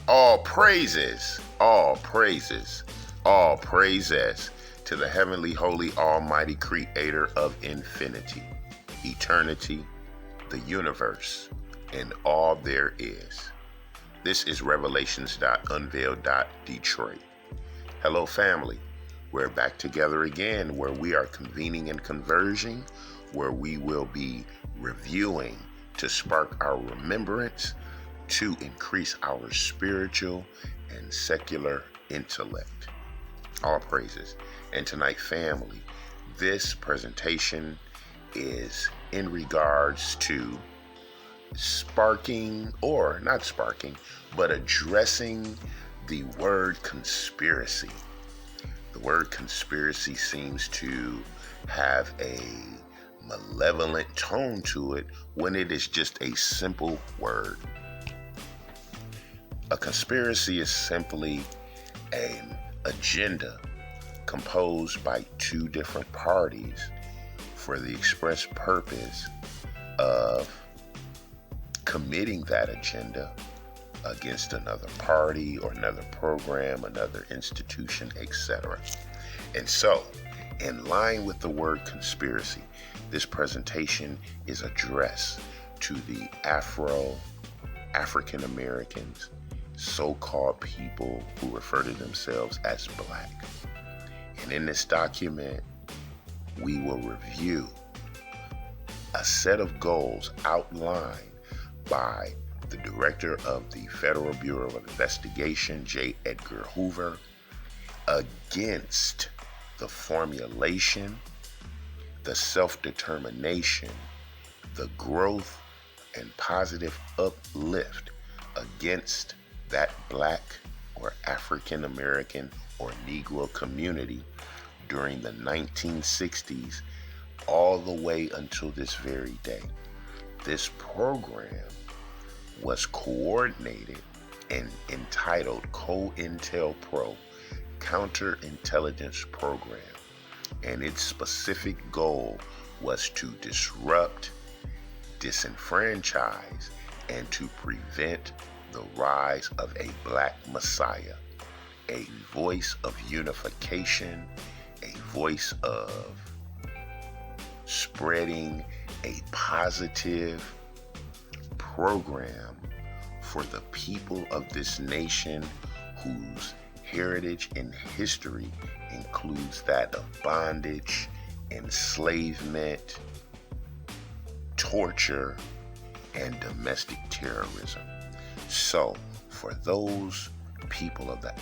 All praises, all praises, all praises to the heavenly, holy, almighty creator of infinity, eternity, the universe, and all there is. This is Revelations.Unveiled. Detroit. Hello, family. We're back together again where we are convening and converging, where we will be reviewing to spark our remembrance, to increase our spiritual and secular intellect. All praises. And tonight, family, this presentation is in regards to sparking, or not sparking, but addressing the word conspiracy. The word conspiracy seems to have a malevolent tone to it when it is just a simple word. A conspiracy is simply an agenda composed by two different parties for the express purpose of committing that agenda against another party or another program, another institution, etc. And so, in line with the word conspiracy, this presentation is addressed to the African Americans, so-called people who refer to themselves as Black. And in this document, we will review a set of goals outlined by the director of the Federal Bureau of Investigation, J. Edgar Hoover, against the formulation, the self-determination, the growth, and positive uplift against that Black or African American or Negro community during the 1960s all the way until this very day. This program was coordinated and entitled COINTELPRO, Counterintelligence Program, and its specific goal was to disrupt, disenfranchise, and to prevent the rise of a Black Messiah, a voice of unification, a voice of spreading a positive program for the people of this nation whose heritage and history includes that of bondage, enslavement, torture, and domestic terrorism. So, for those people of the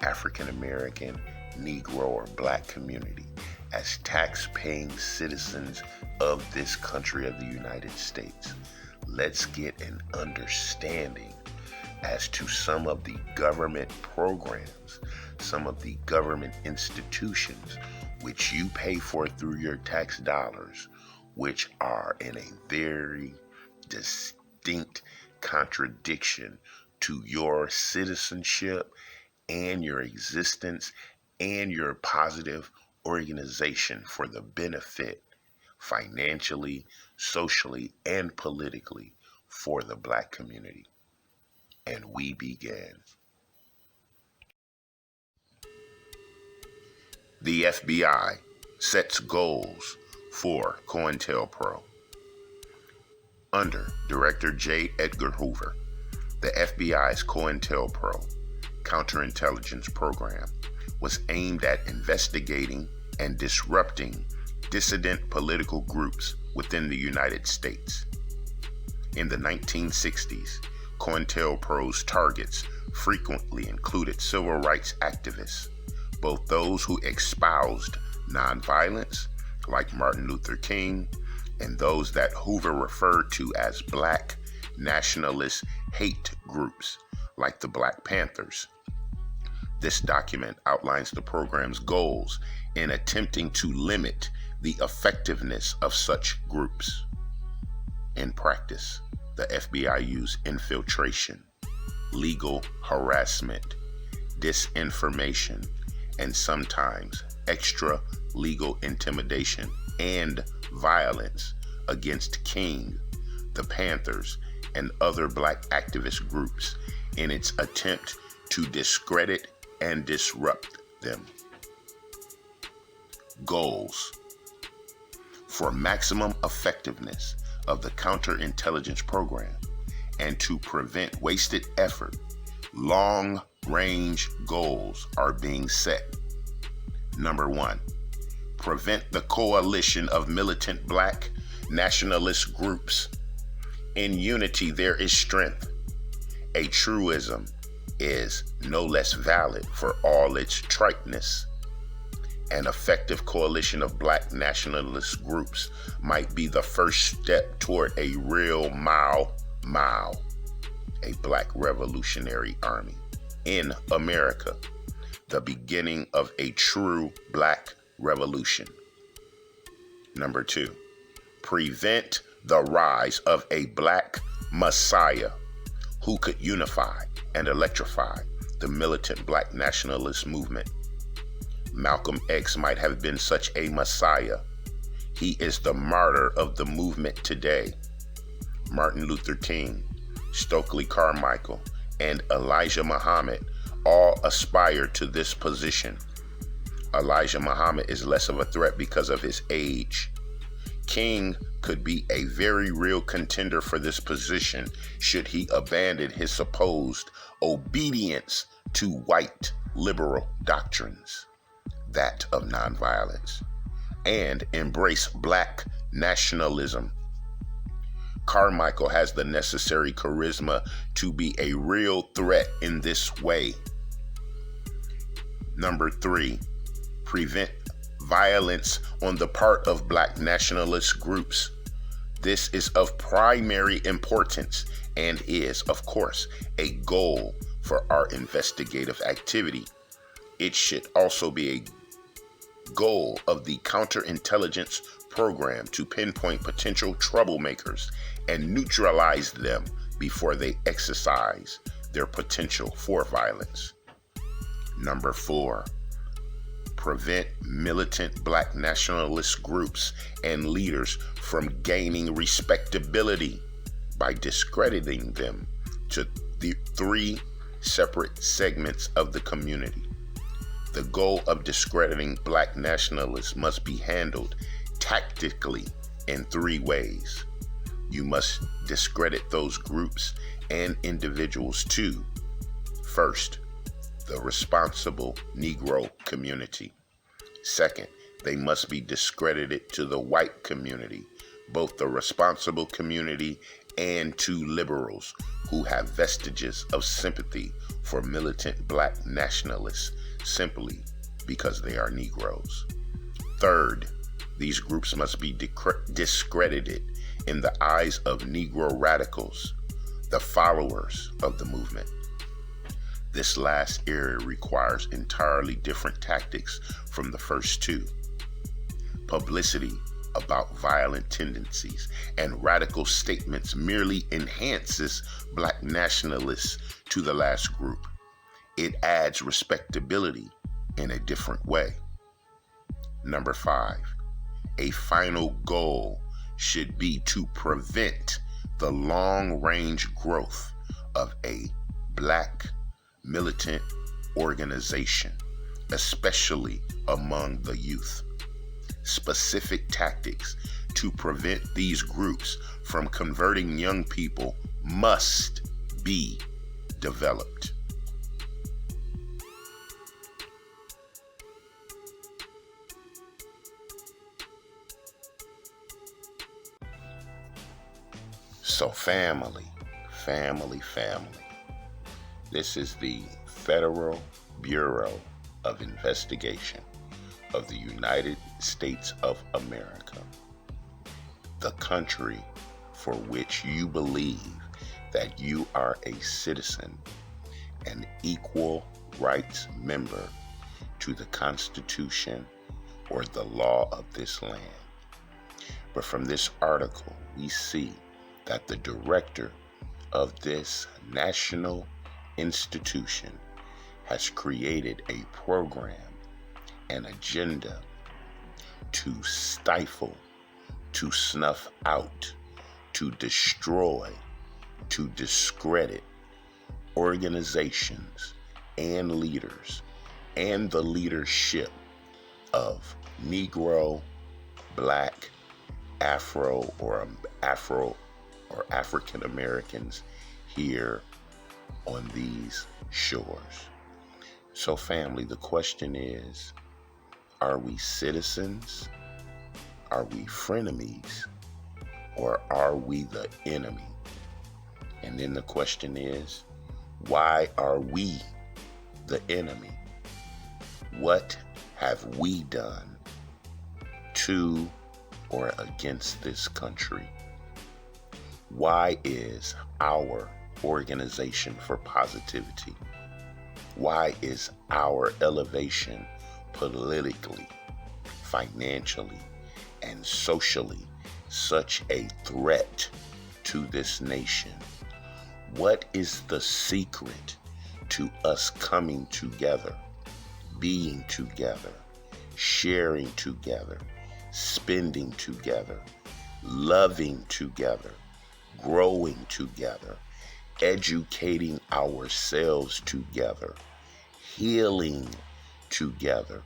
African American, Negro, or Black community, as tax-paying citizens of this country of the United States, let's get an understanding as to some of the government programs, some of the government institutions which you pay for through your tax dollars, which are in a very distinct contradiction to your citizenship and your existence and your positive organization for the benefit financially, socially, and politically for the Black community. And we began. The FBI sets goals for COINTELPRO. Under Director J. Edgar Hoover, the FBI's COINTELPRO counterintelligence program was aimed at investigating and disrupting dissident political groups within the United States. In the 1960s, COINTELPRO's targets frequently included civil rights activists, both those who espoused nonviolence, like Martin Luther King, and those that Hoover referred to as Black nationalist hate groups, like the Black Panthers. This document outlines the program's goals in attempting to limit the effectiveness of such groups. In practice, the FBI used infiltration, legal harassment, disinformation, and sometimes extra legal intimidation and violence against King, the Panthers, and other Black activist groups in its attempt to discredit and disrupt them. Goals. For maximum effectiveness of the counterintelligence program and to prevent wasted effort, long-range goals are being set. Number 1, prevent the coalition of militant black nationalist groups. In unity there is strength. A truism is no less valid for all its triteness. An effective coalition of black nationalist groups might be the first step toward a real Mao, a black revolutionary army in America, the beginning of a true black revolution. Number 2, prevent the rise of a black messiah who could unify and electrify the militant black nationalist movement. Malcolm X might have been such a messiah. He is the martyr of the movement today. Martin Luther King, Stokely Carmichael, and Elijah Muhammad all aspire to this position. Elijah Muhammad is less of a threat because of his age. King could be a very real contender for this position should he abandon his supposed obedience to white liberal doctrines, that of nonviolence, and embrace black nationalism. Carmichael has the necessary charisma to be a real threat in this way. Number 3, prevent violence on the part of black nationalist groups. This is of primary importance and is, of course, a goal for our investigative activity. It should also be a goal of the counterintelligence program to pinpoint potential troublemakers and neutralize them before they exercise their potential for violence. Number 4, prevent militant black nationalist groups and leaders from gaining respectability by discrediting them to the 3 separate segments of the community. The goal of discrediting black nationalists must be handled tactically in 3 ways. You must discredit those groups and individuals too. First, the responsible Negro community. Second, they must be discredited to the white community, both the responsible community and to liberals who have vestiges of sympathy for militant black nationalists simply because they are Negroes. Third, these groups must be discredited in the eyes of Negro radicals, the followers of the movement. This last area requires entirely different tactics from the first 2. Publicity about violent tendencies and radical statements merely enhances black nationalists to the last group. It adds respectability in a different way. Number 5, a final goal should be to prevent the long-range growth of a black militant organization, especially among the youth. Specific tactics to prevent these groups from converting young people must be developed. So family. This is the Federal Bureau of Investigation of the United States of America, the country for which you believe that you are a citizen, an equal rights member to the Constitution or the law of this land. But from this article, we see that the director of this national institution has created a program, an agenda to stifle, to snuff out, to destroy, to discredit organizations and leaders and the leadership of Negro, Black, Afro or African Americans here on these shores. So family, the question is, are we citizens? Are we frenemies? Or are we the enemy? And then the question is, why are we the enemy? What have we done to or against this country? Why is our organization for positivity? Why is our elevation politically, financially, and socially such a threat to this nation? What is the secret to us coming together, being together, sharing together, spending together, loving together, growing together, educating ourselves together, healing together,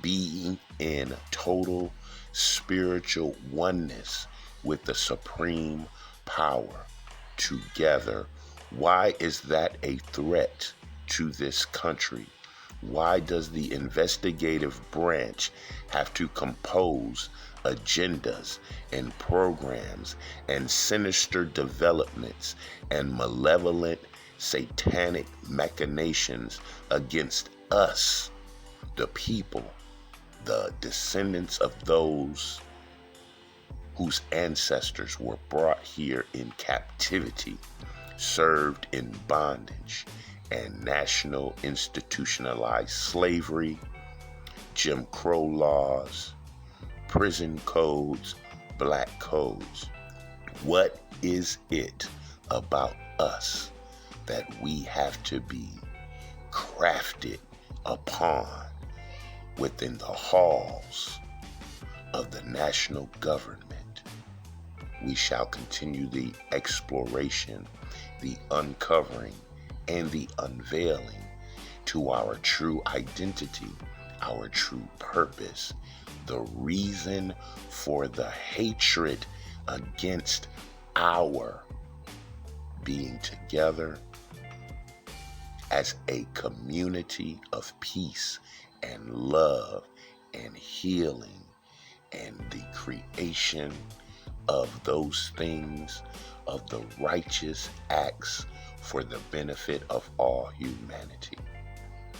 being in total spiritual oneness with the supreme power together? Why is that a threat to this country? Why does the investigative branch have to compose agendas and programs and sinister developments and malevolent satanic machinations against us, the people, the descendants of those whose ancestors were brought here in captivity, served in bondage and national institutionalized slavery, Jim Crow laws, prison codes, black codes? What is it about us that we have to be crafted upon within the halls of the national government? We shall continue the exploration, the uncovering, and the unveiling to our true identity, our true purpose, the reason for the hatred against our being together as a community of peace and love and healing and the creation of those things, of the righteous acts for the benefit of all humanity.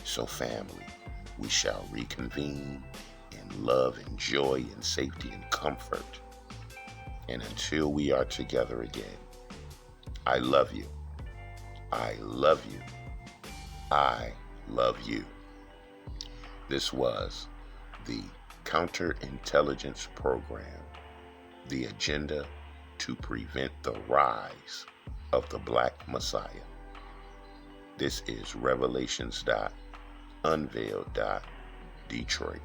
So family, we shall reconvene in love and joy and safety and comfort. And until we are together again, I love you. I love you. I love you. This was the Counterintelligence Program, the agenda to prevent the rise of the Black Messiah. This is Revelations.Unveiled. Detroit.